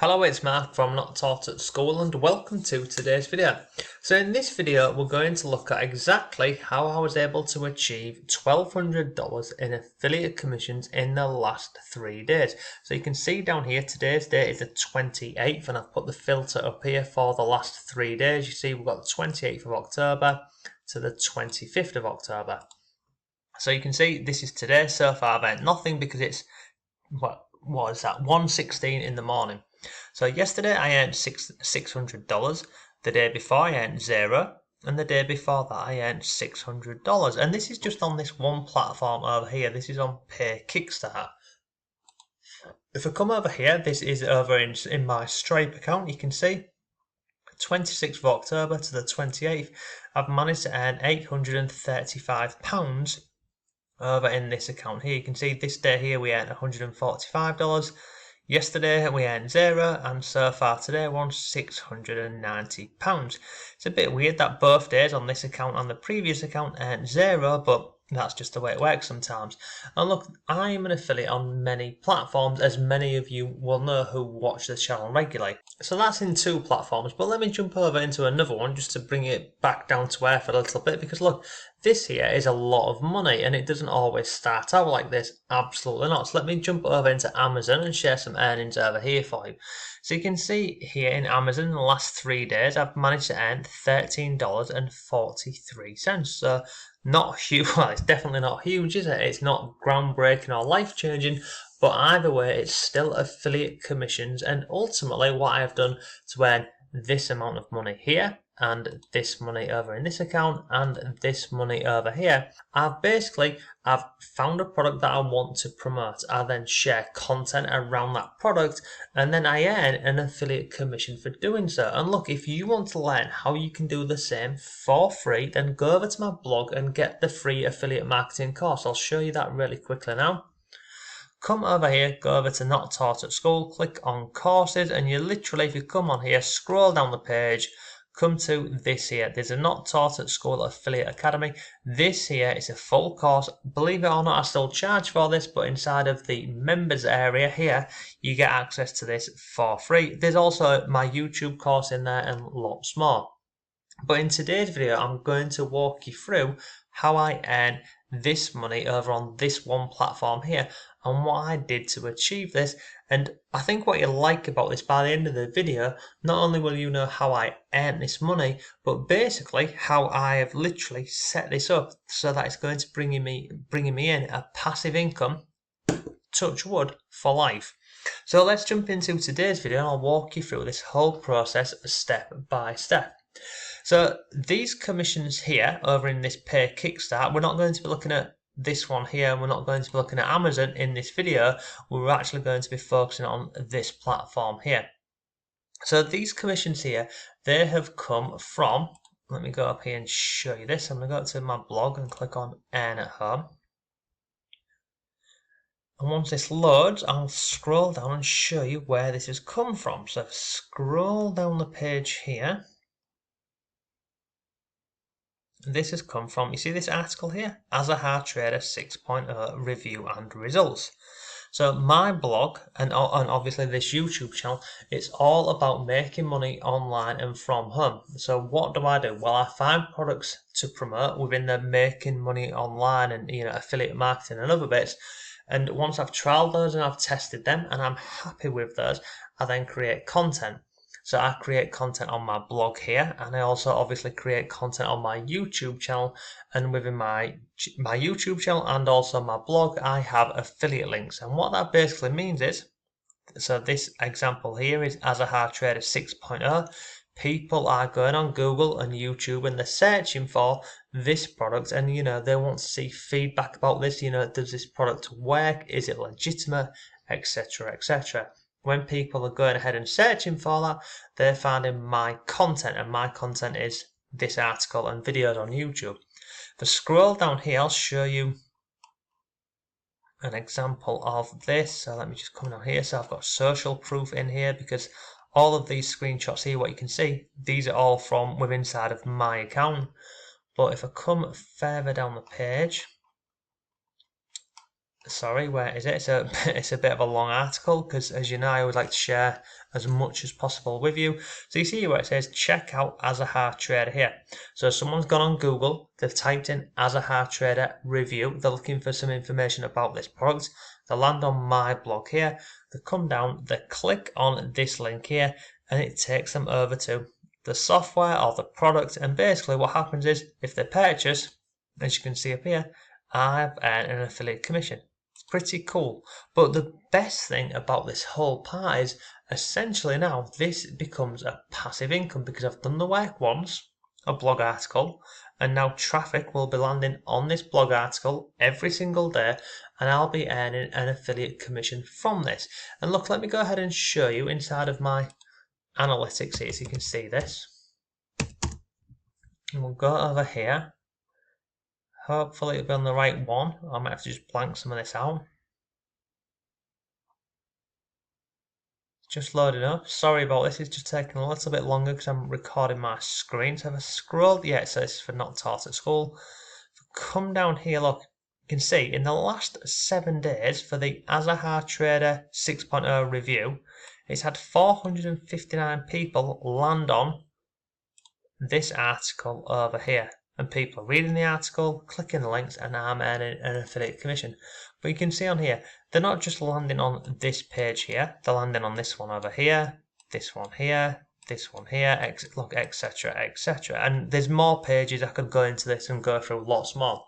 Hello, it's Mark from Not Taught at School and welcome to today's video. So in this video we're going to look at exactly how I was able to achieve $1,200 in affiliate commissions in the last 3 days. So you can see down here today's date is the 28th and I've put the filter up here for the last 3 days. You see we've got the 28th of October to the 25th of October. So you can see this is today. So far I've earned nothing because it's what is that, 1:16 in the morning. So yesterday I earned $600, the day before I earned zero, and the day before that I earned $600. And this is just on this one platform over here. This is on Pay Kickstart. If I come over here, this is over in my Stripe account. You can see 26th of October to the 28th, I've managed to earn £835 over in this account here. You can see this day here we earned $145. Yesterday we earned zero, and so far today won £690. It's a bit weird that both days on this account and the previous account earned zero, but that's just the way it works sometimes. And look, I am an affiliate on many platforms, as many of you will know who watch the channel regularly. So that's in 2 platforms, but let me jump over into another one just to bring it back down to earth a little bit, because look, this here is a lot of money and it doesn't always start out like this, absolutely not. So let me jump over into Amazon and share some earnings over here for you. So you can see here in Amazon in the last 3 days I've managed to earn $13.43. So not huge, well, it's definitely not huge, is it? It's not groundbreaking or life-changing, but either way it's still affiliate commissions, and ultimately what I've done to earn this amount of money here and this money over in this account and this money over here, I've found a product that I want to promote. I then share content around that product and then I earn an affiliate commission for doing so. And look, if you want to learn how you can do the same for free, then go over to my blog and get the free affiliate marketing course. I'll show you that really quickly now. Come over here, go over to Not Taught at School, click on courses, and you literally, if you come on here, scroll down the page, come to this here. There's a Not Taught at School Affiliate Academy. This here is a full course. Believe it or not, I still charge for this, but inside of the members area here, you get access to this for free. There's also my YouTube course in there and lots more. But in today's video, I'm going to walk you through how I earn this money over on this one platform here and what I did to achieve this. And I think what you like about this, by the end of the video, not only will you know how I earned this money, but basically how I have literally set this up so that it's going to bringing me in a passive income, touch wood, for life. So let's jump into today's video and I'll walk you through this whole process step by step. So these commissions here over in this Pay Kickstart, we're not going to be looking at this one here, and we're not going to be looking at Amazon in this video. We're actually going to be focusing on this platform here. So these commissions here, they have come from, let me go up here and show you this. I'm going to go to my blog and click on Earn at Home. And once this loads, I'll scroll down and show you where this has come from. So scroll down the page here. This has come from, you see this article here? As a Hard Trader 6.0 Review and Results. So my blog and obviously this YouTube channel, it's all about making money online and from home. So what do? Well, I find products to promote within the making money online and affiliate marketing and other bits. And once I've trialed those and I've tested them and I'm happy with those, I then create content. So I create content on my blog here, and I also obviously create content on my YouTube channel, and within my YouTube channel and also my blog, I have affiliate links. And what that basically means is, so this example here is As a Hard Trader 6.0. People are going on Google and YouTube and they're searching for this product, and they want to see feedback about this. Does this product work? Is it legitimate? Etc. etc. When people are going ahead and searching for that, they're finding my content, and my content is this article and videos on YouTube. If I scroll down here, I'll show you an example of this. So let me just come down here. So I've got social proof in here, because all of these screenshots here, what you can see, these are all from within inside of my account. But if I come further down the page, sorry, where is it? It's a bit of a long article because, as you know, I would like to share as much as possible with you. So you see where it says check out as a hard trader here. So someone's gone on Google, they've typed in as a hard trader review. They're looking for some information about this product. They land on my blog here. They come down, they click on this link here, and it takes them over to the software or the product. And basically, what happens is if they purchase, as you can see up here, I've earned an affiliate commission. Pretty cool. But the best thing about this whole part is essentially now this becomes a passive income because I've done the work once, a blog article, and now traffic will be landing on this blog article every single day, and I'll be earning an affiliate commission from this. And look, let me go ahead and show you inside of my analytics here so you can see this. And we'll go over here. Hopefully it'll be on the right one. I might have to just blank some of this out. Just loading up. Sorry about this, it's just taking a little bit longer because I'm recording my screen. So if I scroll, yeah, it says for not taught at school. If I come down here, look, you can see in the last 7 days for the As a Hard Trader 6.0 review, it's had 459 people land on this article over here. And people are reading the article, clicking the links, and I'm earning an affiliate commission. But you can see on here, they're not just landing on this page here, they're landing on this one over here, this one here, this one here, look, etc., etc. And there's more pages. I could go into this and go through lots more.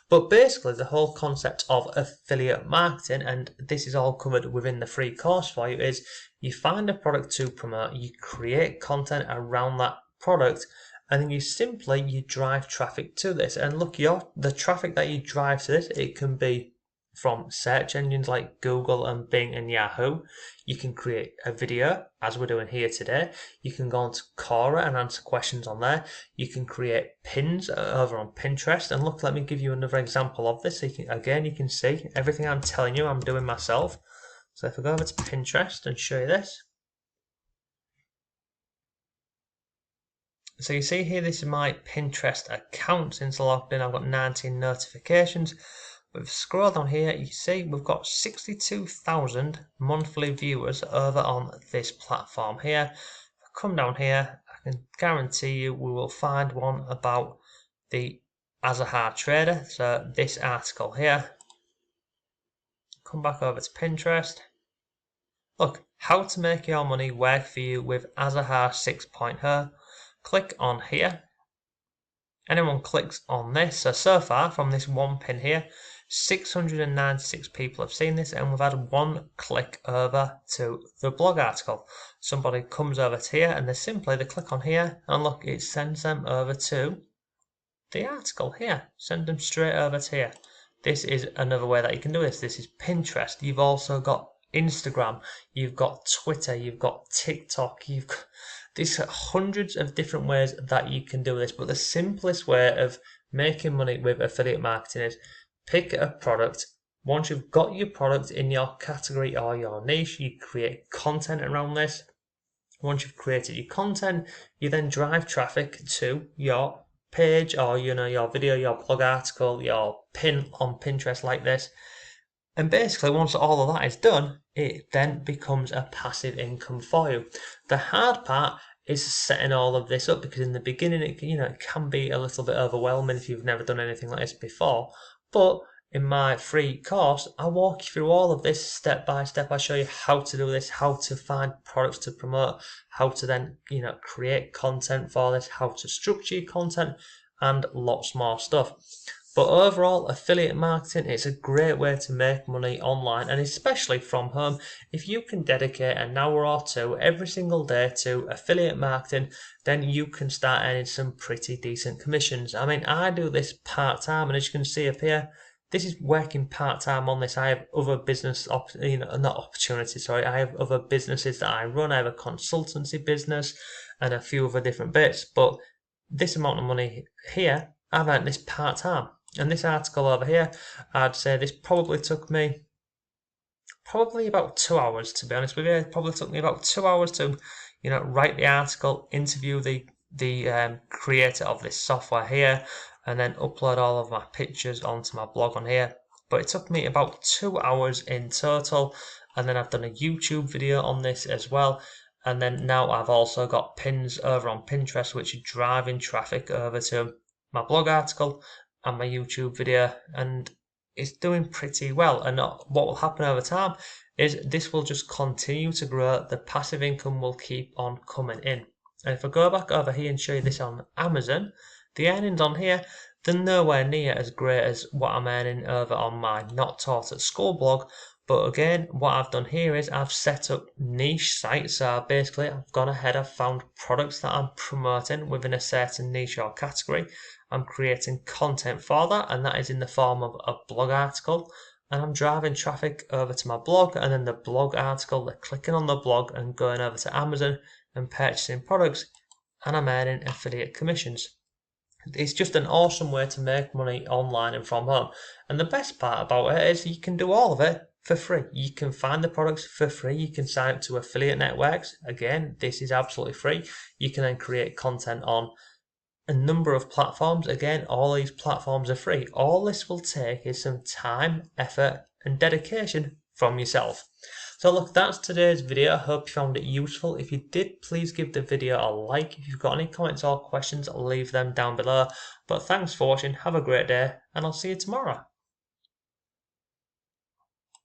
But basically, the whole concept of affiliate marketing, and this is all covered within the free course for you, is you find a product to promote, you create content around that product, and then you drive traffic to this. And look, the traffic that you drive to this, it can be from search engines like Google and Bing and Yahoo. You can create a video, as we're doing here today. You can go onto Quora and answer questions on there. You can create pins over on Pinterest. And look, let me give you another example of this. So you can see everything I'm telling you I'm doing myself. So if I go over to Pinterest and show you this. So you see here, this is my Pinterest account. Since I logged in, I've got 19 notifications. But if I scroll down here, you see we've got 62,000 monthly viewers over on this platform here. If I come down here, I can guarantee you we will find one about the As a Hard Trader. So this article here. Come back over to Pinterest. Look, how to make your money work for you with As a Hard 6.0. Click on here. Anyone clicks on this, so far from this one pin here, 696 people have seen this, and we've had one click over to the blog article. Somebody comes over to here and they click on here, and look, it sends them over to the article here. Send them straight over to here. This is another way that you can do this. This is Pinterest. You've also got Instagram, you've got Twitter, you've got TikTok, there's hundreds of different ways that you can do this, but the simplest way of making money with affiliate marketing is pick a product. Once you've got your product in your category or your niche, you create content around this. Once you've created your content, you then drive traffic to your page or your video, your blog article, your pin on Pinterest like this. And basically, once all of that is done, it then becomes a passive income for you. The hard part is setting all of this up, because in the beginning, it can be a little bit overwhelming if you've never done anything like this before. But in my free course, I walk you through all of this step by step. I show you how to do this, how to find products to promote, how to then create content for this, how to structure your content, and lots more stuff. But overall, affiliate marketing is a great way to make money online, and especially from home. If you can dedicate an hour or two every single day to affiliate marketing, then you can start earning some pretty decent commissions. I mean, I do this part-time, and as you can see up here, this is working part-time on this. I have other business, I have other businesses that I run. I have a consultancy business and a few other different bits, but this amount of money here, I've earned this part-time. And this article over here, I'd say this probably took me about 2 hours, to be honest with you. It probably took me about 2 hours to, write the article, interview the creator of this software here, and then upload all of my pictures onto my blog on here. but it took me about 2 hours in total. And then I've done a YouTube video on this as well. And then now I've also got pins over on Pinterest which are driving traffic over to my blog article and my YouTube video, and it's doing pretty well. And what will happen over time is this will just continue to grow. The passive income will keep on coming in. And if I go back over here and show you this on Amazon, the earnings on here, they're nowhere near as great as what I'm earning over on my Not Taught at School blog. But again, what I've done here is I've set up niche sites. So basically, I've gone ahead, I've found products that I'm promoting within a certain niche or category. I'm creating content for that, and that is in the form of a blog article. And I'm driving traffic over to my blog, and then the blog article, they're clicking on the blog and going over to Amazon and purchasing products, and I'm earning affiliate commissions. It's just an awesome way to make money online and from home. And the best part about it is you can do all of it for free. You can find the products for free. You can sign up to affiliate networks. Again, this is absolutely free. You can then create content on a number of platforms. Again, all these platforms are free. All this will take is some time, effort, and dedication from yourself. So look, that's today's video. I hope you found it useful. If you did, please give the video a like. If you've got any comments or questions, leave them down below. But thanks for watching. Have a great day, and I'll see you tomorrow.